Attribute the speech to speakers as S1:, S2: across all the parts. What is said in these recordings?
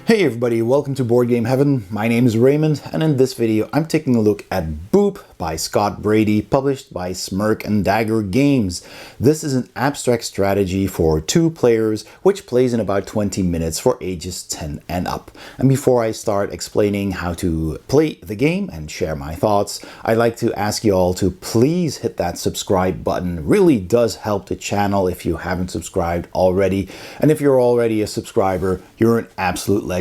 S1: Hey everybody, welcome to Board Game Heaven. My name is Raymond, and in this video I'm taking a look at Boop by Scott Brady, published by Smirk Dagger Games. This is an abstract strategy for 2 players, which plays in about 20 minutes for ages 10 and up. And before I start explaining how to play the game and share my thoughts, I'd like to ask you all to please hit that subscribe button. It really does help the channel if you haven't subscribed already. And if you're already a subscriber, you're an absolute legend.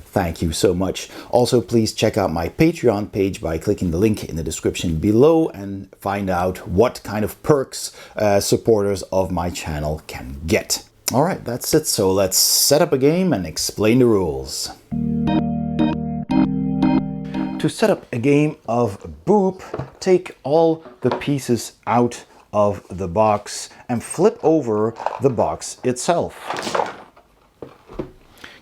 S1: Thank you so much. Also, please check out my Patreon page by clicking the link in the description below and find out what kind of perks supporters of my channel can get. All right, that's it. So let's set up a game and explain the rules. To set up a game of Boop, take all the pieces out of the box and flip over the box itself.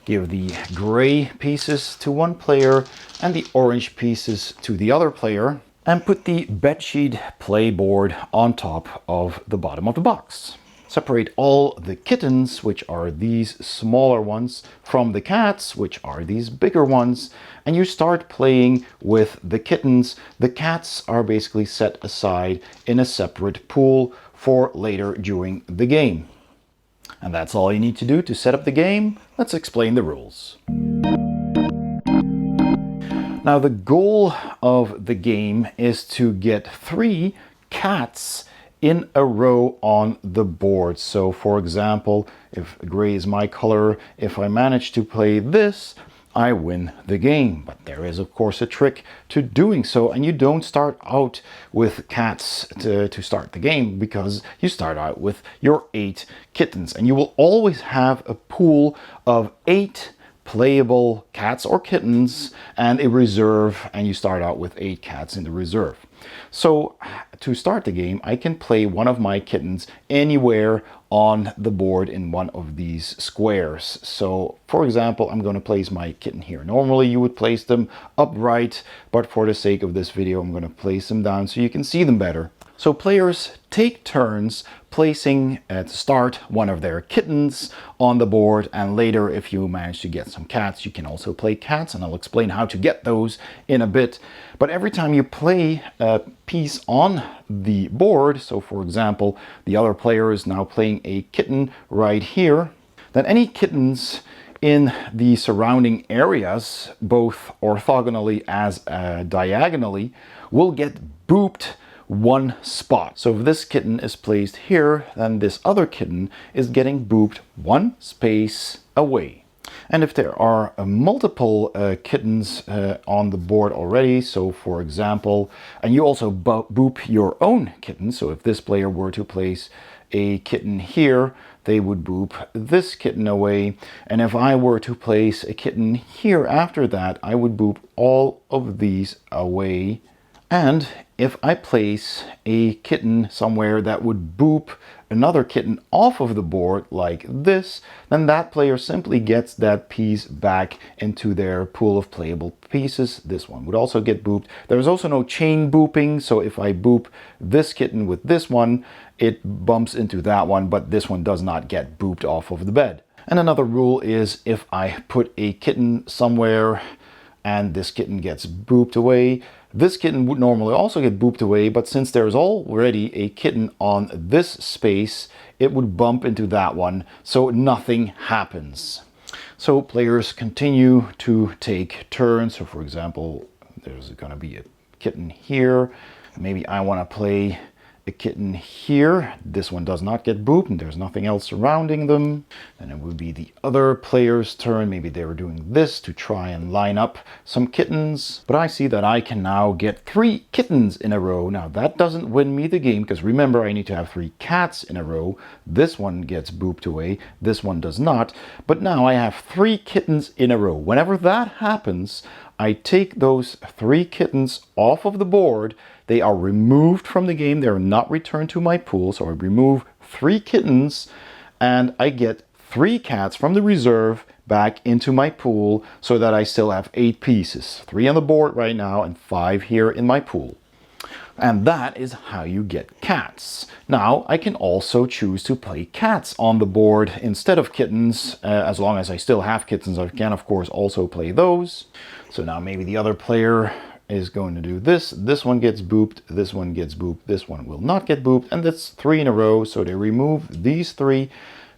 S1: Give the gray pieces to one player and the orange pieces to the other player, and put the bedsheet playboard on top of the bottom of the box. Separate all the kittens, which are these smaller ones, from the cats, which are these bigger ones, and you start playing with the kittens. The cats are basically set aside in a separate pool for later during the game. And that's all you need to do to set up the game. Let's explain the rules. Now, the goal of the game is to get 3 cats in a row on the board. So, for example, if gray is my color, if I manage to play this, I win the game. But there is, of course, a trick to doing so, and you don't start out with cats to start the game, because you start out with your 8 kittens, and you will always have a pool of 8 playable cats or kittens and a reserve, and you start out with 8 cats in the reserve. So to start the game, I can play one of my kittens anywhere on the board in one of these squares. So for example, I'm going to place my kitten here. Normally you would place them upright, but for the sake of this video, I'm going to place them down so you can see them better. So players take turns placing at the start one of their kittens on the board, and later if you manage to get some cats, you can also play cats, and I'll explain how to get those in a bit. But every time you play a piece on the board, so for example, the other player is now playing a kitten right here, then any kittens in the surrounding areas, both orthogonally as diagonally, will get booped one spot. So if this kitten is placed here, then this other kitten is getting booped one space away. And if there are multiple kittens on the board already, so for example, and you also boop your own kitten, so if this player were to place a kitten here, they would boop this kitten away. And if I were to place a kitten here after that, I would boop all of these away. And if I place a kitten somewhere that would boop another kitten off of the board like this, then that player simply gets that piece back into their pool of playable pieces. This one would also get booped. There's also no chain booping, so if I boop this kitten with this one, it bumps into that one, but this one does not get booped off of the bed. And another rule is if I put a kitten somewhere and this kitten gets booped away, this kitten would normally also get booped away, but since there's already a kitten on this space, it would bump into that one, so nothing happens. So players continue to take turns. So for example, there's going to be a kitten here. Maybe I want to play a kitten here. This one does not get booped and there's nothing else surrounding them. Then it would be the other player's turn. Maybe they were doing this to try and line up some kittens. But I see that I can now get 3 kittens in a row. Now that doesn't win me the game, because remember, I need to have 3 cats in a row. This one gets booped away. This one does not. But now I have 3 kittens in a row. Whenever that happens, I take those 3 kittens off of the board. They are removed from the game. They are not returned to my pool. So I remove 3 kittens and I get 3 cats from the reserve back into my pool, so that I still have 8 pieces. 3 on the board right now and 5 here in my pool. And that is how you get cats. Now, I can also choose to play cats on the board instead of kittens. As long as I still have kittens, I can, of course, also play those. So now maybe the other player is going to do this. This one gets booped, this one gets booped, this one will not get booped, and that's 3 in a row. So they remove these 3,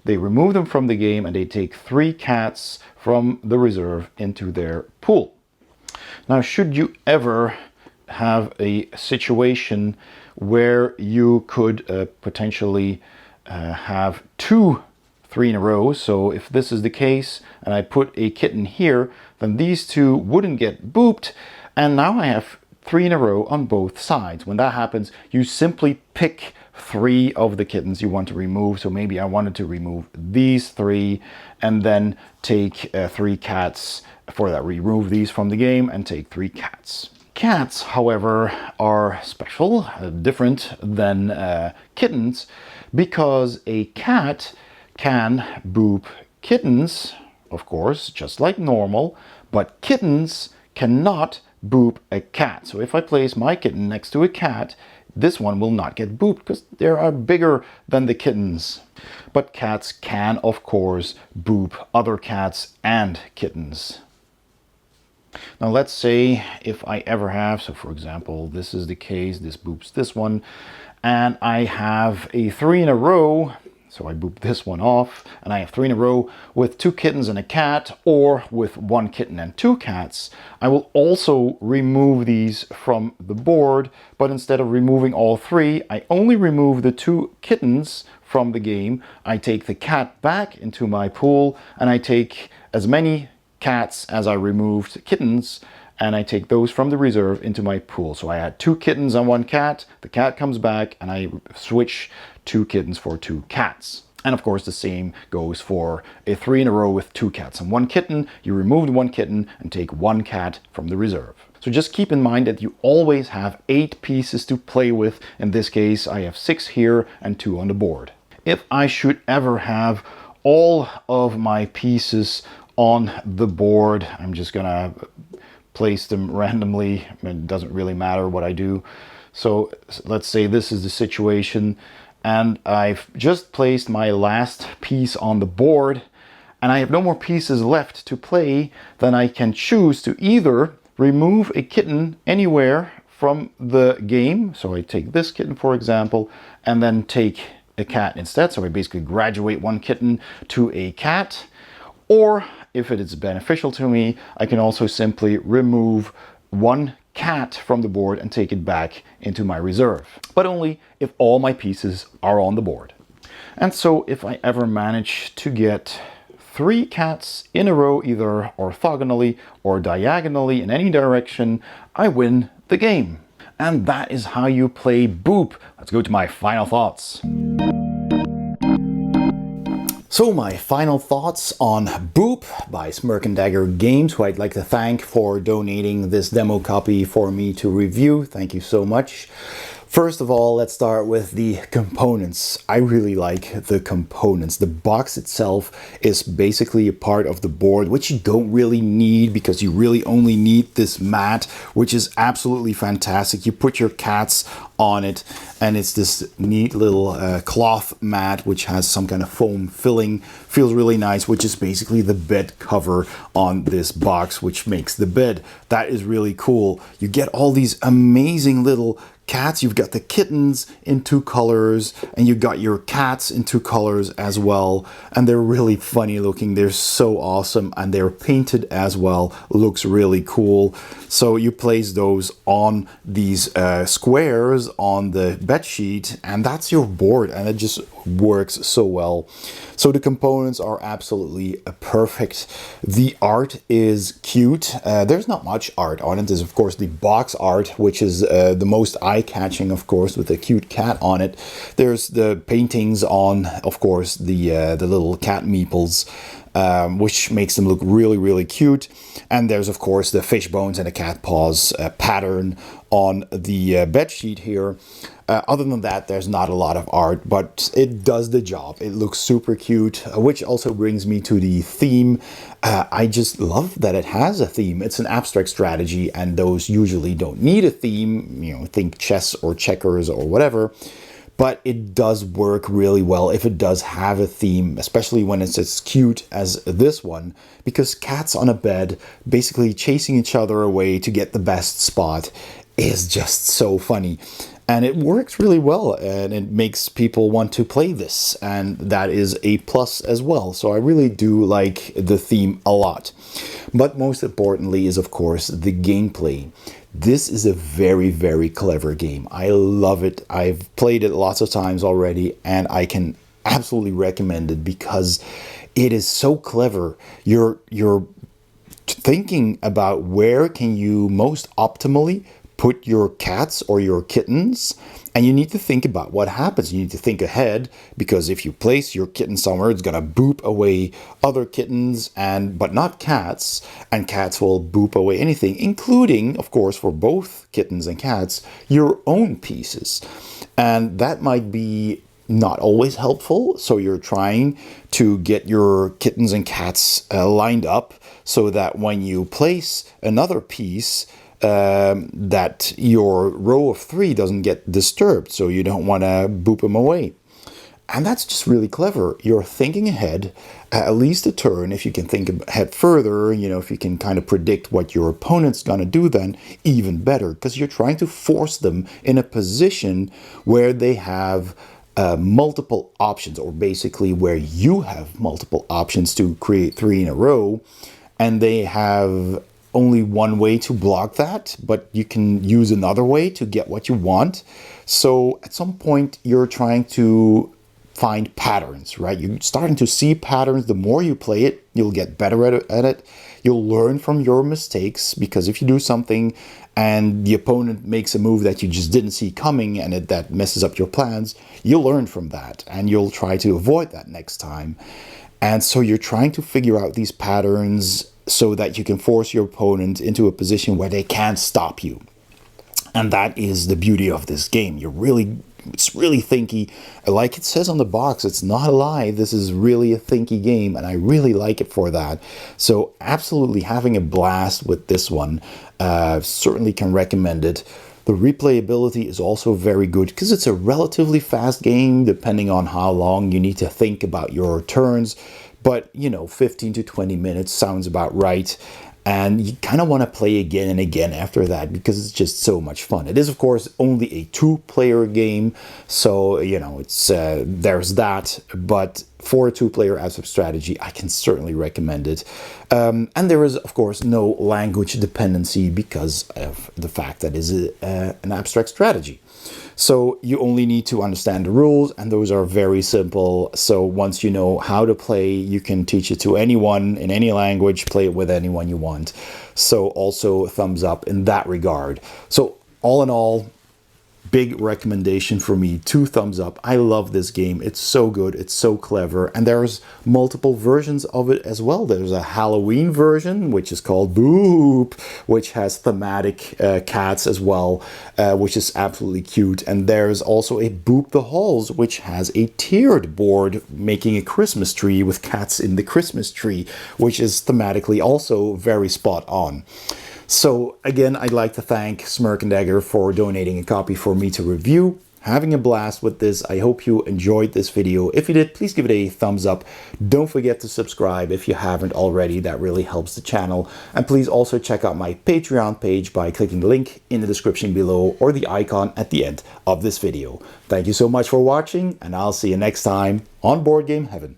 S1: they remove them from the game, and they take 3 cats from the reserve into their pool. Now, should you ever have a situation where you could potentially have 2 3 in a row, so if this is the case and I put a kitten here, then these 2 wouldn't get booped, and now I have 3 in a row on both sides. When that happens, you simply pick 3 of the kittens you want to remove. So maybe I wanted to remove these 3 and then take 3 cats. For that, remove these from the game and take 3 cats. Cats, however, are special, different than kittens, because a cat can boop kittens, of course, just like normal, but kittens cannot boop a cat. So if I place my kitten next to a cat, this one will not get booped because they are bigger than the kittens. But cats can, of course, boop other cats and kittens. Now let's say if I ever have, so for example, this is the case, this boops this one, and I have a 3 in a row. So I boop this one off, and I have 3 in a row with 2 kittens and a cat, or with 1 kitten and 2 cats. I will also remove these from the board, but instead of removing all 3, I only remove the 2 kittens from the game. I take the cat back into my pool, and I take as many cats as I removed kittens, and I take those from the reserve into my pool. So I had 2 kittens and 1 cat, the cat comes back, and I switch 2 kittens for 2 cats. And of course the same goes for a 3 in a row with 2 cats and 1 kitten. You remove the 1 kitten and take 1 cat from the reserve. So just keep in mind that you always have 8 pieces to play with. In this case, I have 6 here and 2 on the board. If I should ever have all of my pieces on the board, I'm just gonna place them randomly. It doesn't really matter what I do. So let's say this is the situation, and I've just placed my last piece on the board, and I have no more pieces left to play. Then I can choose to either remove a kitten anywhere from the game. So I take this kitten, for example, and then take a cat instead. So I basically graduate 1 kitten to a cat. Or if it is beneficial to me, I can also simply remove 1 cat from the board and take it back into my reserve. But only if all my pieces are on the board. And so if I ever manage to get 3 cats in a row, either orthogonally or diagonally in any direction, I win the game. And that is how you play Boop. Let's go to my final thoughts. So my final thoughts on Boop by Smirk Dagger Games, who I'd like to thank for donating this demo copy for me to review. Thank you so much. First of all, let's start with the components. I really like the components. The box itself is basically a part of the board, which you don't really need because you really only need this mat, which is absolutely fantastic. You put your cats on it, and it's this neat little cloth mat which has some kind of foam filling. Feels really nice, which is basically the bed cover on this box, which makes the bed. That is really cool. You get all these amazing little cats. You've got the kittens in 2 colors, and you got your cats in 2 colors as well, and they're really funny looking. They're so awesome, and they're painted as well. Looks really cool. So you place those on these squares on the bed sheet, and that's your board, and it just works so well. So the components are absolutely perfect. The art is cute. There's not much art on it. There's of course the box art, which is the most eye-catching, of course, with a cute cat on it. There's the paintings on, of course, the little cat meeples. which makes them look really, really cute. And there's, of course, the fish bones and the cat paws pattern on the bed sheet here. Other than that, there's not a lot of art, but it does the job. It looks super cute, which also brings me to the theme. I just love that it has a theme. It's an abstract strategy, and those usually don't need a theme. You know, think chess or checkers or whatever. But it does work really well if it does have a theme, especially when it's as cute as this one, because cats on a bed basically chasing each other away to get the best spot is just so funny. And it works really well, and it makes people want to play this, and that is a plus as well. So I really do like the theme a lot. But most importantly is, of course, the gameplay. This is a very, very clever game. I love it. I've played it lots of times already, and I can absolutely recommend it because it is so clever. You're thinking about where can you most optimally put your cats or your kittens, and you need to think about what happens. You need to think ahead, because if you place your kitten somewhere, it's gonna boop away other kittens, but not cats, and cats will boop away anything, including, of course, for both kittens and cats, your own pieces. And that might be not always helpful, so you're trying to get your kittens and cats lined up so that when you place another piece, that your row of 3 doesn't get disturbed, so you don't want to boop them away. And that's just really clever. You're thinking ahead, at least a turn. If you can think ahead further, you know, if you can kind of predict what your opponent's going to do, then even better, because you're trying to force them in a position where they have multiple options, or basically where you have multiple options to create 3 in a row, and they have only one way to block that, but you can use another way to get what you want. So at some point you're trying to find patterns, right? You're starting to see patterns. The more you play it, you'll get better at it. You'll learn from your mistakes, because if you do something and the opponent makes a move that you just didn't see coming and that messes up your plans, you'll learn from that and you'll try to avoid that next time. And so you're trying to figure out these patterns so that you can force your opponent into a position where they can't stop you. And that is the beauty of this game. It's really thinky. Like it says on the box, it's not a lie. This is really a thinky game, and I really like it for that. So absolutely having a blast with this one. Certainly can recommend it. The replayability is also very good because it's a relatively fast game, depending on how long you need to think about your turns. But, you know, 15 to 20 minutes sounds about right. And you kind of want to play again and again after that, because it's just so much fun. It is, of course, only a 2-player game. So, you know, it's there's that. But for a 2-player abstract strategy, I can certainly recommend it. And there is, of course, no language dependency because of the fact that it is an abstract strategy. So you only need to understand the rules, and those are very simple. So once you know how to play, you can teach it to anyone in any language, play it with anyone you want. So also thumbs up in that regard. So all in all, big recommendation for me, 2 thumbs up. I love this game. It's so good. It's so clever. And there's multiple versions of it as well. There's a Halloween version, which is called Boop, which has thematic cats as well, which is absolutely cute. And there's also a Boop the Halls, which has a tiered board making a Christmas tree with cats in the Christmas tree, which is thematically also very spot on. So again, I'd like to thank Smirk Dagger for donating a copy for me to review. Having a blast with this. I hope you enjoyed this video. If you did, please give it a thumbs up. Don't forget to subscribe if you haven't already. That really helps the channel. And please also check out my Patreon page by clicking the link in the description below or the icon at the end of this video. Thank you so much for watching, and I'll see you next time on Board Game Heaven.